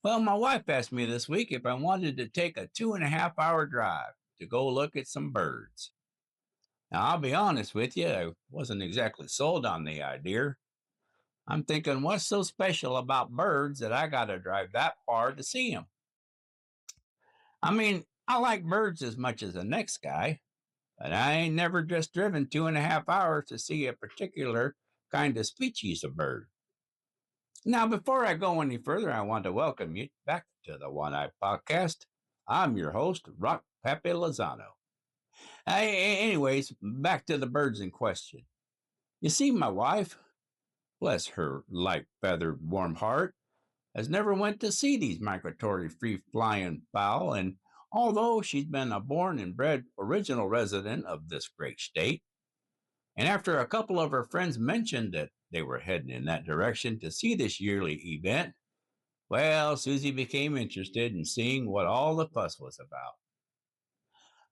Well, my wife asked me this week if I wanted to take a 2.5 hour drive to go look at some birds. Now, I'll be honest with you, I wasn't exactly sold on the idea. I'm thinking, what's so special about birds that I got to drive that far to see them? I mean, I like birds as much as the next guy, but I ain't never just driven 2.5 hours to see a particular kind of species of bird. Now, before I go any further, I want to welcome you back to the One Eye Podcast. I'm your host, Rock Pepe Lozano. Anyways, back to the birds in question. You see, my wife, bless her light feathered warm heart, has never went to see these migratory free flying fowl, and although she's been a born and bred original resident of this great state, and after a couple of her friends mentioned that they were heading in that direction to see this yearly event, well, Susie became interested in seeing what all the fuss was about.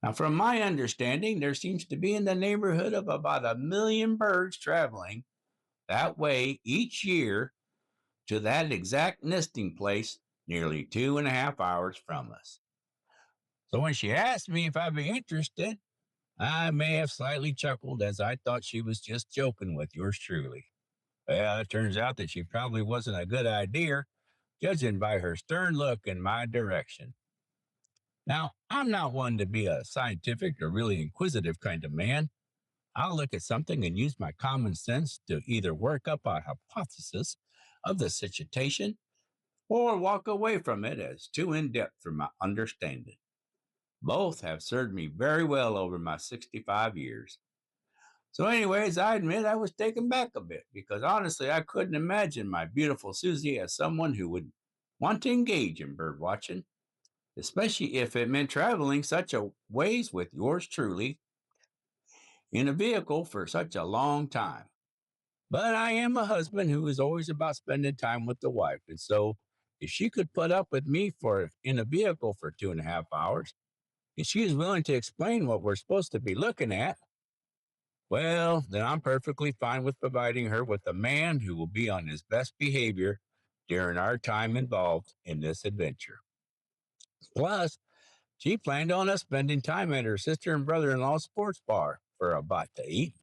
Now, from my understanding, there seems to be in the neighborhood of about 1 million birds traveling that way each year to that exact nesting place nearly 2.5 hours from us. So when she asked me if I'd be interested, I may have slightly chuckled as I thought she was just joking with yours truly. Well, it turns out that she probably wasn't a good idea, judging by her stern look in my direction. Now, I'm not one to be a scientific or really inquisitive kind of man. I'll look at something and use my common sense to either work up a hypothesis of the situation or walk away from it as too in depth for my understanding. Both have served me very well over my 65 years. So, anyways, I admit I was taken back a bit because honestly, I couldn't imagine my beautiful Susie as someone who would want to engage in bird watching, especially if it meant traveling such a ways with yours truly in a vehicle for such a long time. But I am a husband who is always about spending time with the wife. And so if she could put up with me for in a vehicle for 2.5 hours, and she is willing to explain what we're supposed to be looking at, well, then I'm perfectly fine with providing her with a man who will be on his best behavior during our time involved in this adventure. Plus, she planned on us spending time at her sister and brother in law's sports bar for a bite to eat.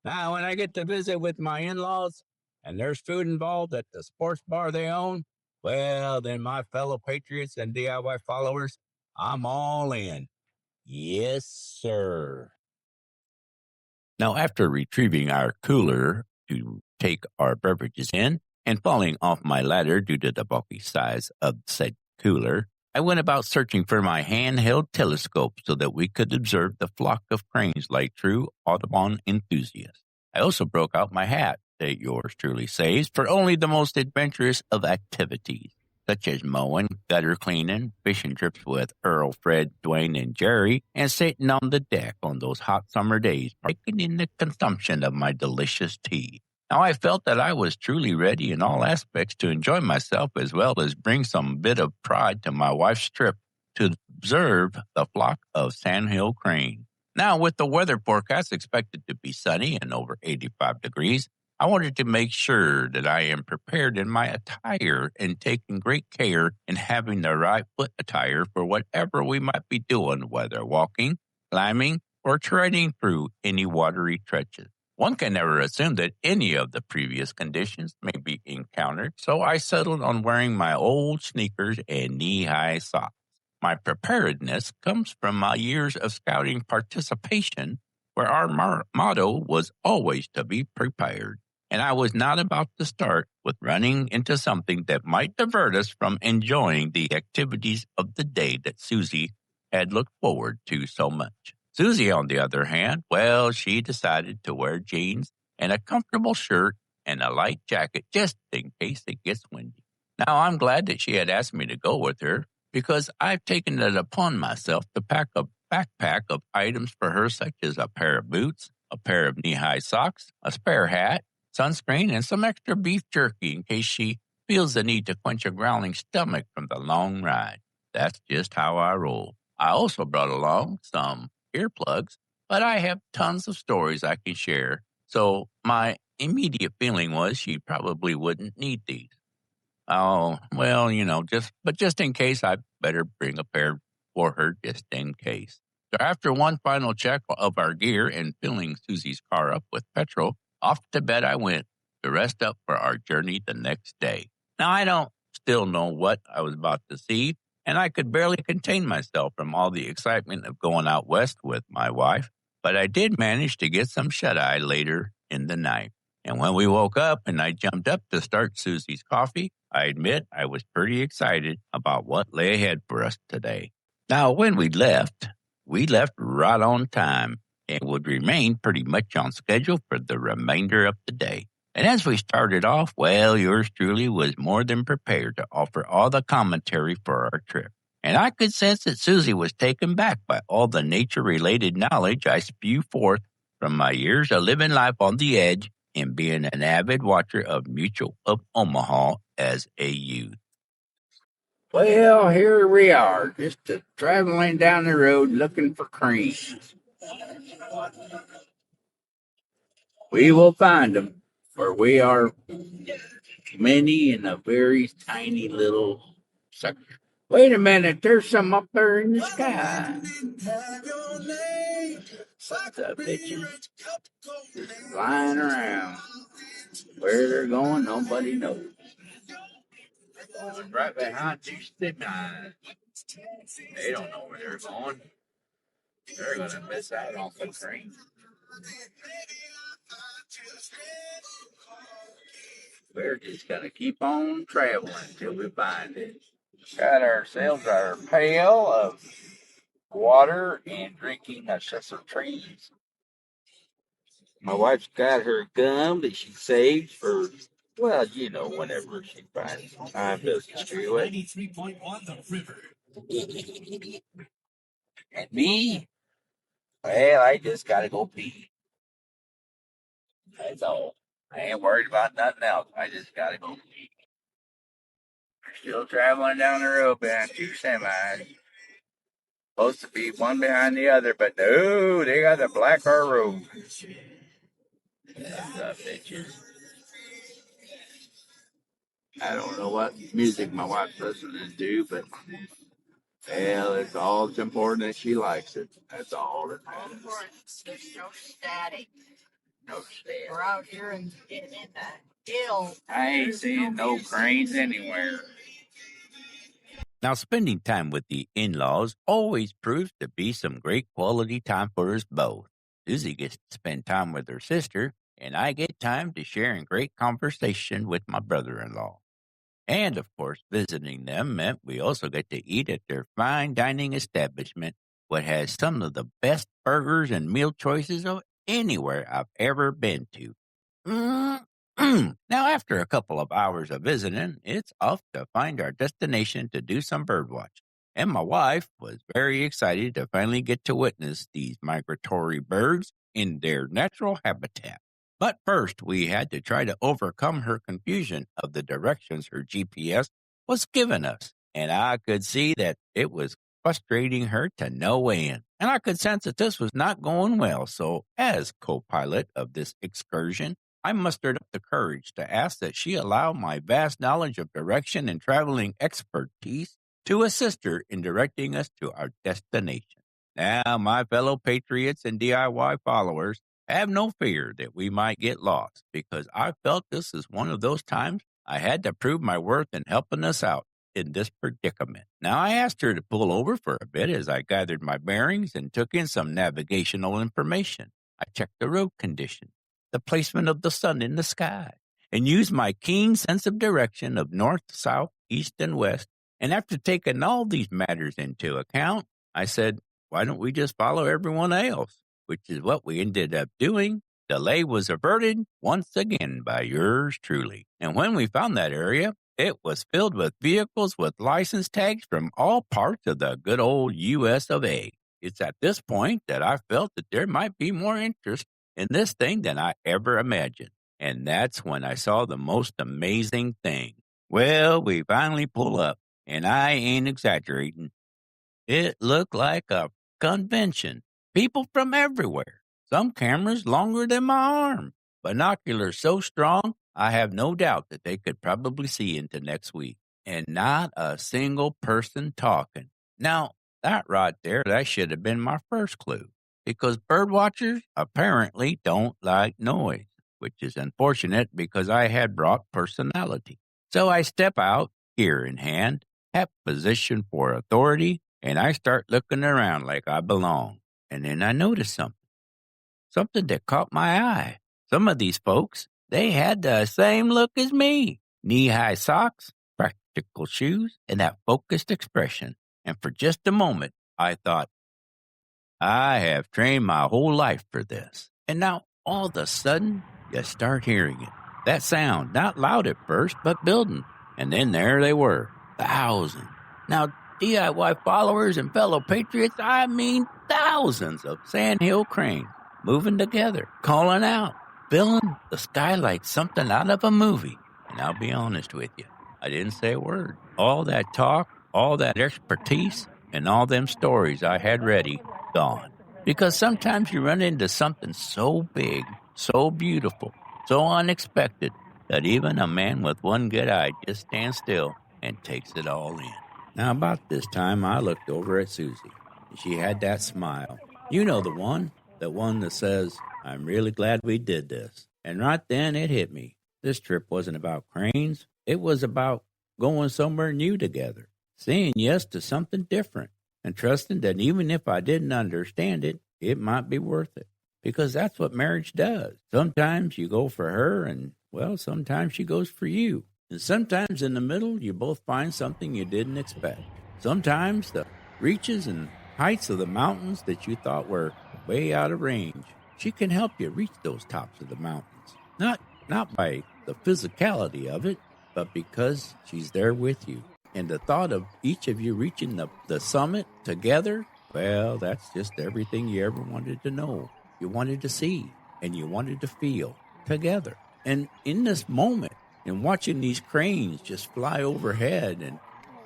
Now, when I get to visit with my in laws and there's food involved at the sports bar they own, well, then my fellow patriots and DIY followers, I'm all in. Yes, sir. Now, after retrieving our cooler to take our beverages in and falling off my ladder due to the bulky size of said cooler, I went about searching for my handheld telescope so that we could observe the flock of cranes like true Audubon enthusiasts. I also broke out my hat that yours truly saves for only the most adventurous of activities, such as mowing, gutter cleaning, fishing trips with Earl, Fred, Dwayne, and Jerry, and sitting on the deck on those hot summer days, partaking in the consumption of my delicious tea. Now, I felt that I was truly ready in all aspects to enjoy myself as well as bring some bit of pride to my wife's trip to observe the flock of Sandhill Cranes. Now, with the weather forecast expected to be sunny and over 85 degrees, I wanted to make sure that I am prepared in my attire and taking great care in having the right foot attire for whatever we might be doing, whether walking, climbing, or treading through any watery trenches. One can never assume that any of the previous conditions may be encountered, so I settled on wearing my old sneakers and knee-high socks. My preparedness comes from my years of scouting participation, where our motto was always to be prepared, and I was not about to start with running into something that might divert us from enjoying the activities of the day that Susie had looked forward to so much. Susie, on the other hand, well, she decided to wear jeans and a comfortable shirt and a light jacket just in case it gets windy. Now, I'm glad that she had asked me to go with her because I've taken it upon myself to pack a backpack of items for her, such as a pair of boots, a pair of knee-high socks, a spare hat, sunscreen, and some extra beef jerky in case she feels the need to quench a growling stomach from the long ride. That's just how I roll. I also brought along some earplugs, but I have tons of stories I can share, so my immediate feeling was she probably wouldn't need these. Oh, well, just in case, I better bring a pair for her just in case. So after one final check of our gear and filling Susie's car up with petrol, off to bed I went to rest up for our journey the next day. Now, I don't still know what I was about to see, and I could barely contain myself from all the excitement of going out west with my wife, but I did manage to get some shut-eye later in the night. And when we woke up and I jumped up to start Susie's coffee, I admit I was pretty excited about what lay ahead for us today. Now, when we left right on time and would remain pretty much on schedule for the remainder of the day. And as we started off, well, yours truly was more than prepared to offer all the commentary for our trip. And I could sense that Susie was taken back by all the nature-related knowledge I spew forth from my years of living life on the edge and being an avid watcher of Mutual of Omaha as a youth. Well, here we are, just traveling down the road looking for cranes. We will find them, for we are many in a very tiny little section. Wait a minute, there's some up there in the sky. The bitches flying around. Where they're going, nobody knows. Right behind these semis. They don't know where they're going. They're going to miss out on the train. We're just going to keep on traveling till we find it. Got ourselves our pail of water and drinking some trees. My wife's got her gum that she saves for, well, whenever she finds time to chew it. And me, well, I just got to go pee. That's all. I ain't worried about nothing else. I just got to go pee. We're still traveling down the road behind two semis. Supposed to be one behind the other, but no, they got the black car road. That's up, bitches. I don't know what music my wife's listening to, but well, it's all it's important that she likes it. That's all that matters. There's no static. No static. We're out here in the hills. I ain't seeing no cranes anywhere. Now, spending time with the in-laws always proves to be some great quality time for us both. Susie gets to spend time with her sister, and I get time to share in great conversation with my brother-in-law. And, of course, visiting them meant we also get to eat at their fine dining establishment, what has some of the best burgers and meal choices of anywhere I've ever been to. Now, after a couple of hours of visiting, it's off to find our destination to do some birdwatching. And my wife was very excited to finally get to witness these migratory birds in their natural habitat. But first, we had to try to overcome her confusion of the directions her GPS was giving us. And I could see that it was frustrating her to no end. And I could sense that this was not going well. So, as co-pilot of this excursion, I mustered up the courage to ask that she allow my vast knowledge of direction and traveling expertise to assist her in directing us to our destination. Now, my fellow patriots and DIY followers, have no fear that we might get lost, because I felt this is one of those times I had to prove my worth in helping us out in this predicament. Now, I asked her to pull over for a bit as I gathered my bearings and took in some navigational information. I checked the road conditions, the placement of the sun in the sky, and used my keen sense of direction of north, south, east, and west. And after taking all these matters into account, I said, why don't we just follow everyone else? Which is what we ended up doing. Delay was averted once again by yours truly. And when we found that area, it was filled with vehicles with license tags from all parts of the good old U.S. of A. It's at this point that I felt that there might be more interest in this thing than I ever imagined. And that's when I saw the most amazing thing. Well, we finally pull up, and I ain't exaggerating. It looked like a convention. People from everywhere. Some cameras longer than my arm. Binoculars so strong I have no doubt that they could probably see into next week. And not a single person talking. Now, that right there, that should have been my first clue. Because birdwatchers apparently don't like noise, which is unfortunate because I had brought personality. So I step out, ear in hand, have position for authority, and I start looking around like I belong. And then I notice something that caught my eye. Some of these folks, they had the same look as me. Knee-high socks, practical shoes, and that focused expression. And for just a moment, I thought, I have trained my whole life for this. And now, all of a sudden, you start hearing it. That sound, not loud at first, but building. And then there they were, thousands. Now, DIY followers and fellow patriots, I mean thousands of Sandhill Cranes moving together, calling out, filling the sky like something out of a movie. And I'll be honest with you, I didn't say a word. All that talk, all that expertise, and all them stories I had ready, gone. Because sometimes you run into something so big, so beautiful, so unexpected, that even a man with one good eye just stands still and takes it all in. Now, about this time, I looked over at Susie, and she had that smile. You know the one that says, I'm really glad we did this. And right then, it hit me. This trip wasn't about cranes. It was about going somewhere new together, saying yes to something different, and trusting that even if I didn't understand it, it might be worth it. Because that's what marriage does. Sometimes you go for her, and, well, sometimes she goes for you. And sometimes in the middle, you both find something you didn't expect. Sometimes the reaches and heights of the mountains that you thought were way out of range, she can help you reach those tops of the mountains. Not by the physicality of it, but because she's there with you. And the thought of each of you reaching the summit together, well, that's just everything you ever wanted to know. You wanted to see, and you wanted to feel together. And in this moment, and watching these cranes just fly overhead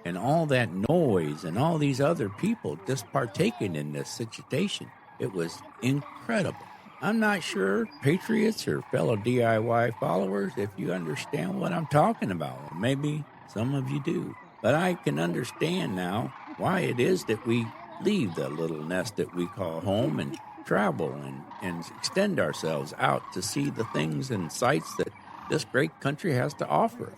and all that noise and all these other people just partaking in this situation, it was incredible. I'm not sure, patriots or fellow DIY followers, if you understand what I'm talking about. Maybe some of you do. But I can understand now why it is that we leave the little nest that we call home and travel and extend ourselves out to see the things and sights that this great country has to offer.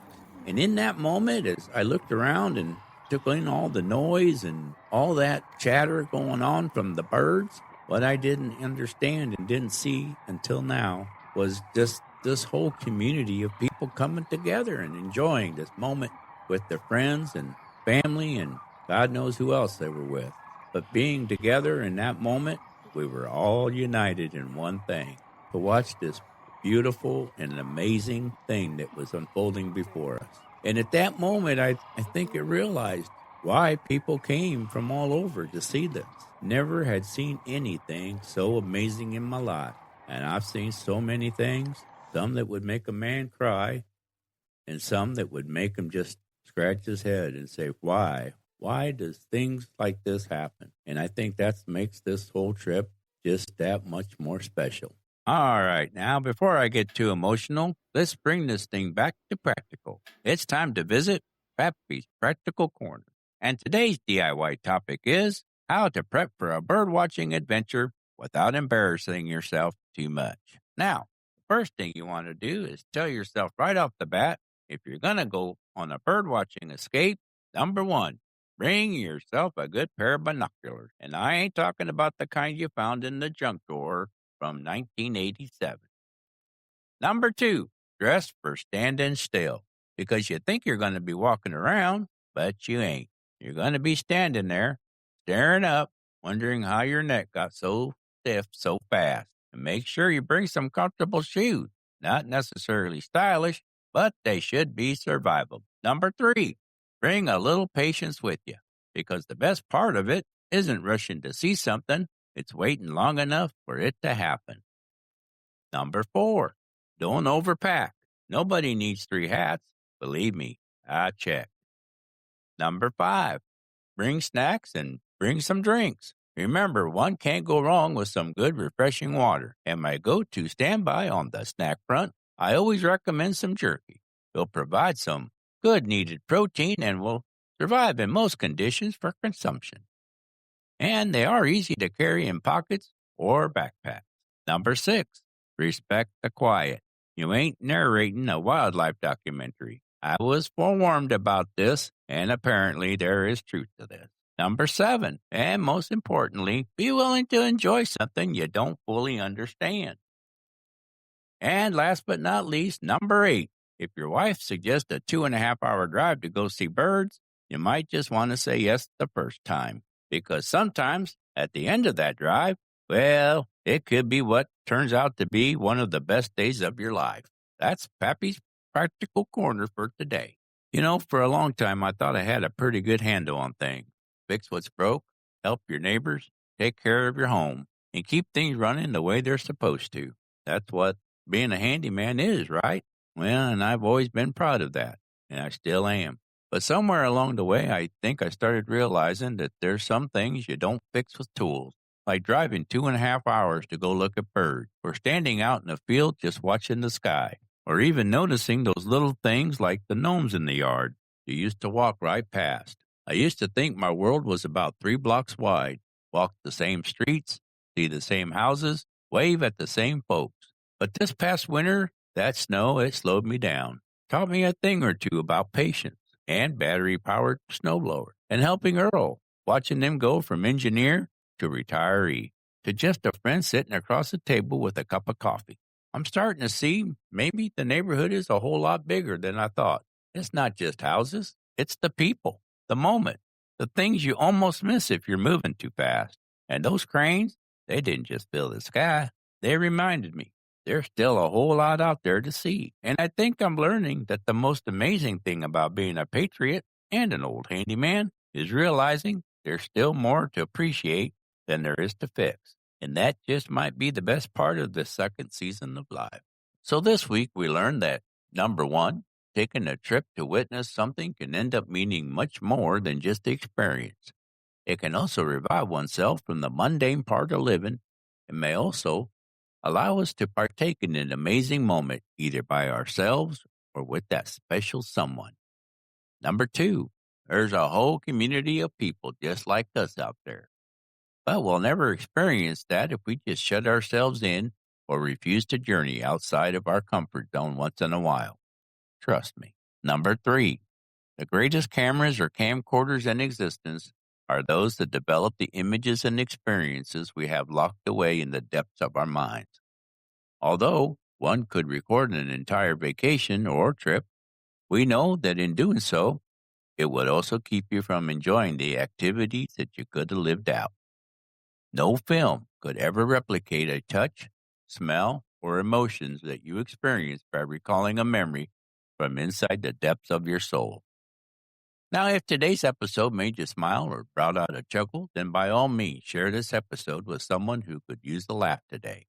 And in that moment, as I looked around and took in all the noise and all that chatter going on from the birds, what I didn't understand and didn't see until now was just this whole community of people coming together and enjoying this moment with their friends and family and God knows who else they were with. But being together in that moment, we were all united in one thing, to watch this beautiful and amazing thing that was unfolding before us. And at that moment, I think I realized why people came from all over to see this. Never had seen anything so amazing in my life. And I've seen so many things, some that would make a man cry, and some that would make him just scratch his head and say, why? Why does things like this happen? And I think that makes this whole trip just that much more special. All right, now before I get too emotional, let's bring this thing back to practical. It's time to visit Pappy's Practical Corner. And today's DIY topic is how to prep for a birdwatching adventure without embarrassing yourself too much. Now, the first thing you want to do is tell yourself right off the bat, if you're going to go on a birdwatching escape, number one, bring yourself a good pair of binoculars. And I ain't talking about the kind you found in the junk drawer from 1987. Number two, dress for standing still, because you think you're going to be walking around, but you ain't. You're going to be standing there, staring up, wondering how your neck got so stiff so fast. And make sure you bring some comfortable shoes, not necessarily stylish, but they should be survivable. Number three, bring a little patience with you, because the best part of it isn't rushing to see something. It's waiting long enough for it to happen. Number four, don't overpack. Nobody needs 3 hats. Believe me, I checked. Number five, bring snacks and bring some drinks. Remember, one can't go wrong with some good, refreshing water. And my go-to standby on the snack front, I always recommend some jerky. It'll provide some good needed protein and will survive in most conditions for consumption. And they are easy to carry in pockets or backpacks. Number 6, respect the quiet. You ain't narrating a wildlife documentary. I was forewarned about this, and apparently there is truth to this. Number 7, and most importantly, be willing to enjoy something you don't fully understand. And last but not least, number 8, if your wife suggests a 2.5-hour drive to go see birds, you might just want to say yes the first time. Because sometimes, at the end of that drive, well, it could be what turns out to be one of the best days of your life. That's Pappy's Practical Corner for today. You know, for a long time, I thought I had a pretty good handle on things. Fix what's broke, help your neighbors, take care of your home, and keep things running the way they're supposed to. That's what being a handyman is, right? Well, and I've always been proud of that, and I still am. But somewhere along the way, I think I started realizing that there's some things you don't fix with tools, like driving 2.5 hours to go look at birds, or standing out in the field just watching the sky, or even noticing those little things like the gnomes in the yard you used to walk right past. I used to think my world was about 3 blocks wide, walk the same streets, see the same houses, wave at the same folks. But this past winter, that snow, it slowed me down, taught me a thing or two about patience and battery-powered snowblower, and helping Earl, watching them go from engineer to retiree, to just a friend sitting across the table with a cup of coffee. I'm starting to see maybe the neighborhood is a whole lot bigger than I thought. It's not just houses, it's the people, the moment, the things you almost miss if you're moving too fast. And those cranes, they didn't just fill the sky, they reminded me. There's still a whole lot out there to see. And I think I'm learning that the most amazing thing about being a patriot and an old handyman is realizing there's still more to appreciate than there is to fix. And that just might be the best part of the second season of life. So this week we learned that, number 1, taking a trip to witness something can end up meaning much more than just the experience. It can also revive oneself from the mundane part of living and may also allow us to partake in an amazing moment, either by ourselves or with that special someone. Number 2, there's a whole community of people just like us out there. But we'll never experience that if we just shut ourselves in or refuse to journey outside of our comfort zone once in a while. Trust me. Number 3, the greatest cameras or camcorders in existence are those that develop the images and experiences we have locked away in the depths of our minds. Although one could record an entire vacation or trip, we know that in doing so, it would also keep you from enjoying the activities that you could have lived out. No film could ever replicate a touch, smell, or emotions that you experienced by recalling a memory from inside the depths of your soul. Now, if today's episode made you smile or brought out a chuckle, then by all means share this episode with someone who could use the laugh today.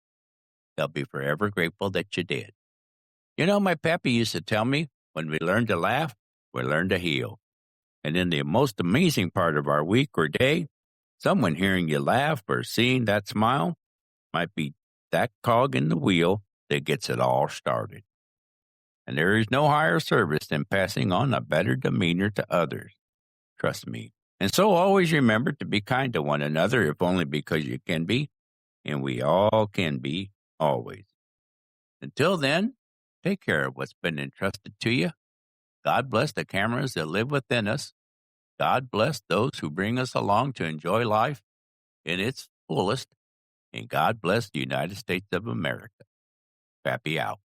They'll be forever grateful that you did. You know, my pappy used to tell me, when we learn to laugh, we learn to heal. And in the most amazing part of our week or day, someone hearing you laugh or seeing that smile might be that cog in the wheel that gets it all started. And there is no higher service than passing on a better demeanor to others. Trust me. And so always remember to be kind to one another, if only because you can be, and we all can be, always. Until then, take care of what's been entrusted to you. God bless the cameras that live within us. God bless those who bring us along to enjoy life in its fullest. And God bless the United States of America. Pappy out.